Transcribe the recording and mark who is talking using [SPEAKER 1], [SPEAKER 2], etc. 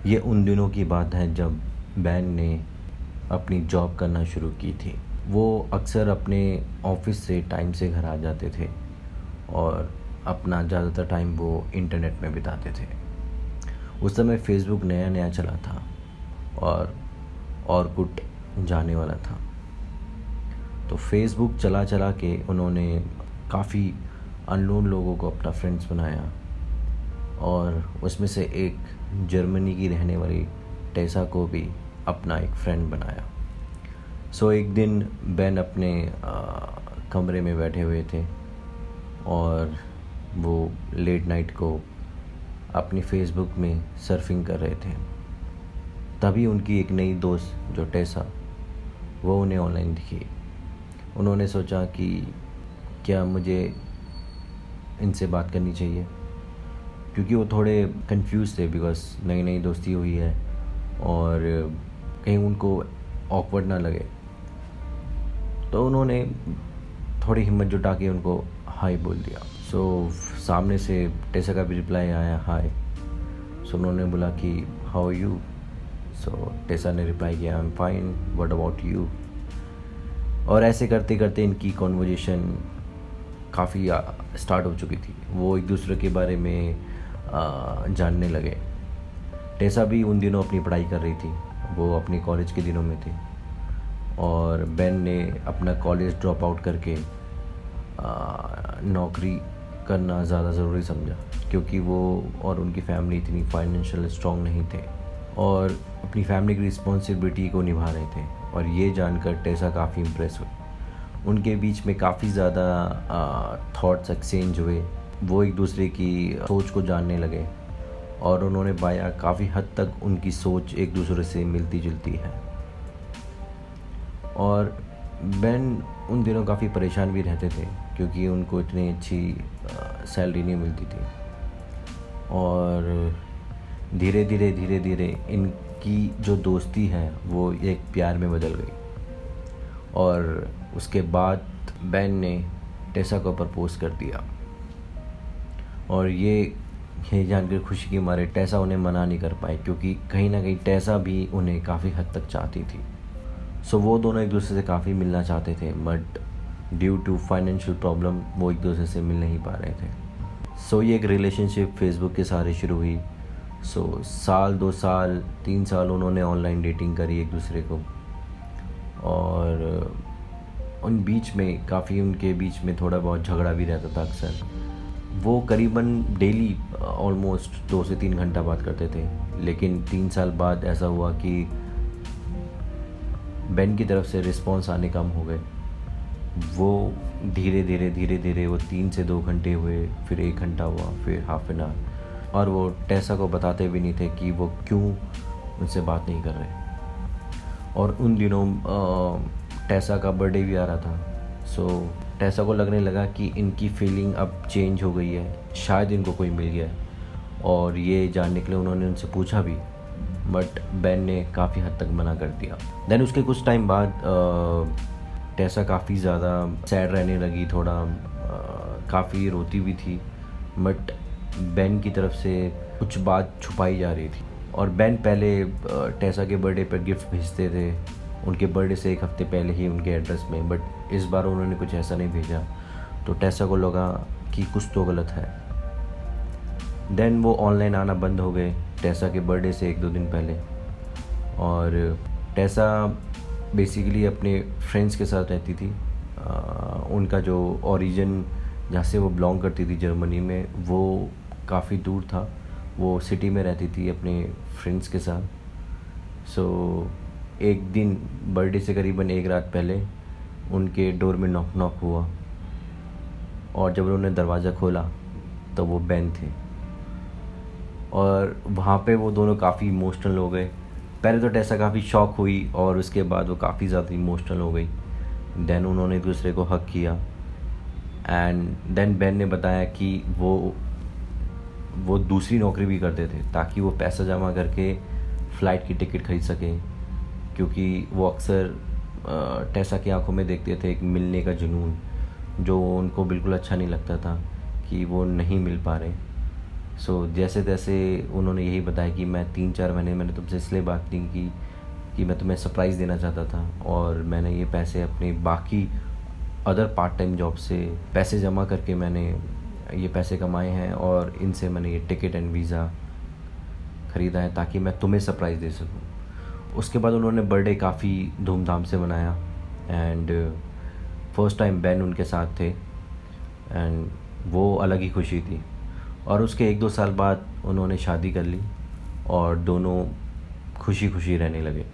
[SPEAKER 1] ये उन दिनों की बात है जब बैन ने अपनी जॉब करना शुरू की थी। वो अक्सर अपने ऑफिस से टाइम से घर आ जाते थे और अपना ज़्यादातर टाइम वो इंटरनेट में बिताते थे। उस समय फेसबुक नया नया चला था और ऑरकुट जाने वाला था। तो फेसबुक चला चला के उन्होंने काफ़ी अननोन लोगों को अपना फ्रेंड्स बनाया और उसमें से एक जर्मनी की रहने वाली टेसा को भी अपना एक फ्रेंड बनाया। सो एक दिन बैन अपने कमरे में बैठे हुए थे और वो लेट नाइट को अपनी फेसबुक में सर्फिंग कर रहे थे। तभी उनकी एक नई दोस्त जो टेसा, वो उन्हें ऑनलाइन दिखी। उन्होंने सोचा कि क्या मुझे इनसे बात करनी चाहिए, क्योंकि वो थोड़े कंफ्यूज थे बिकॉज नई नई दोस्ती हुई है और कहीं उनको ऑकवर्ड ना लगे। तो उन्होंने थोड़ी हिम्मत जुटा के उनको हाय बोल दिया। सो सामने से टेसा का भी रिप्लाई आया हाय। सो उन्होंने बोला कि हाउ आर यू। सो टेसा ने रिप्लाई किया I am fine, what about you. और ऐसे करते करते इनकी कॉन्वर्जेशन काफ़ी स्टार्ट हो चुकी थी। वो एक दूसरे के बारे में जानने लगे। टेसा भी उन दिनों अपनी पढ़ाई कर रही थी, वो अपनी कॉलेज के दिनों में थी और बैन ने अपना कॉलेज ड्रॉप आउट करके नौकरी करना ज़्यादा ज़रूरी समझा, क्योंकि वो और उनकी फैमिली इतनी फाइनेंशियल स्ट्रॉन्ग नहीं थे और अपनी फैमिली की रिस्पॉन्सिबिलिटी को निभा रहे थे। और ये जानकर टेसा काफ़ी इम्प्रेस हुई। उनके बीच में काफ़ी ज़्यादा थॉट्स एक्सचेंज हुए। वो एक दूसरे की सोच को जानने लगे और उन्होंने पाया काफ़ी हद तक उनकी सोच एक दूसरे से मिलती जुलती है। और बैन उन दिनों काफ़ी परेशान भी रहते थे क्योंकि उनको इतनी अच्छी सैलरी नहीं मिलती थी। और धीरे धीरे इनकी जो दोस्ती है वो एक प्यार में बदल गई। और उसके बाद बैन ने टेसा को प्रपोज़ कर दिया और ये जानकर खुशी के मारे टेसा उन्हें मना नहीं कर पाई, क्योंकि कहीं ना कहीं टेसा भी उन्हें काफ़ी हद तक चाहती थी। सो वो दोनों एक दूसरे से काफ़ी मिलना चाहते थे, but due to financial problem वो एक दूसरे से मिल नहीं पा रहे थे। सो ये एक रिलेशनशिप फेसबुक के सहारे शुरू हुई। सो साल 2 साल 3 साल उन्होंने ऑनलाइन डेटिंग करी एक दूसरे को और उन बीच में काफ़ी उनके बीच में थोड़ा बहुत झगड़ा भी रहता था अक्सर। वो करीबन डेली ऑलमोस्ट 2 से 3 घंटा बात करते थे। लेकिन 3 साल बाद ऐसा हुआ कि बैन की तरफ से रिस्पॉन्स आने कम हो गए। वो धीरे धीरे वो 3 से 2 घंटे हुए, फिर 1 घंटा हुआ, फिर हाफ एन आवर। और वो टेसा को बताते भी नहीं थे कि वो क्यों उनसे बात नहीं कर रहे। और उन दिनों टेसा का बर्थडे भी आ रहा था। सो टेसा को लगने लगा कि इनकी फीलिंग अब चेंज हो गई है, शायद इनको कोई मिल गया है। और ये जानने के लिए उन्होंने उनसे पूछा भी, बट बैन ने काफ़ी हद तक मना कर दिया। देन उसके कुछ टाइम बाद टेसा काफ़ी ज़्यादा सैड रहने लगी, थोड़ा काफ़ी रोती भी थी, बट बैन की तरफ से कुछ बात छुपाई जा रही थी। और बैन पहले टेसा के बर्थडे पर गिफ्ट भेजते थे, उनके बर्थडे से 1 हफ्ते पहले ही उनके एड्रेस में, बट इस बार उन्होंने कुछ ऐसा नहीं भेजा। तो टेसा को लगा कि कुछ तो गलत है। देन वो ऑनलाइन आना बंद हो गए टेसा के बर्थडे से 1-2 दिन पहले। और टेसा बेसिकली अपने फ्रेंड्स के साथ रहती थी। उनका जो ओरिजिन जहाँ से वो बिलोंग करती थी जर्मनी में, वो काफ़ी दूर था। वो सिटी में रहती थी अपने फ्रेंड्स के साथ। सो एक दिन बर्थडे से करीबन 1 रात पहले उनके डोर में नॉक नॉक हुआ और जब उन्होंने दरवाज़ा खोला तो वो बैन थे। और वहाँ पे वो दोनों काफ़ी इमोशनल हो गए। पहले तो टेसा काफ़ी शॉक हुई और उसके बाद वो काफ़ी ज़्यादा इमोशनल हो गई। देन उन्होंने एक दूसरे को हग किया एंड देन बैन ने बताया कि वो दूसरी नौकरी भी करते थे ताकि वो पैसा जमा करके फ़्लाइट की टिकट खरीद सकें, क्योंकि वो अक्सर टेसा की आंखों में देखते थे एक मिलने का जुनून, जो उनको बिल्कुल अच्छा नहीं लगता था कि वो नहीं मिल पा रहे। जैसे तैसे उन्होंने यही बताया कि मैं 3-4 महीने मैंने तुमसे इसलिए बात नहीं की कि मैं तुम्हें सरप्राइज़ देना चाहता था, और मैंने ये पैसे अपने बाकी अदर पार्ट टाइम जॉब से पैसे जमा करके मैंने ये पैसे कमाए हैं, और इनसे मैंने ये टिकट एंड वीज़ा ख़रीदा है ताकि मैं तुम्हें सरप्राइज़ दे सकूँ। उसके बाद उन्होंने बर्थडे काफ़ी धूमधाम से मनाया, एंड फर्स्ट टाइम बेन उनके साथ थे, एंड वो अलग ही खुशी थी। और उसके 1-2 साल बाद उन्होंने शादी कर ली और दोनों खुशी खुशी रहने लगे।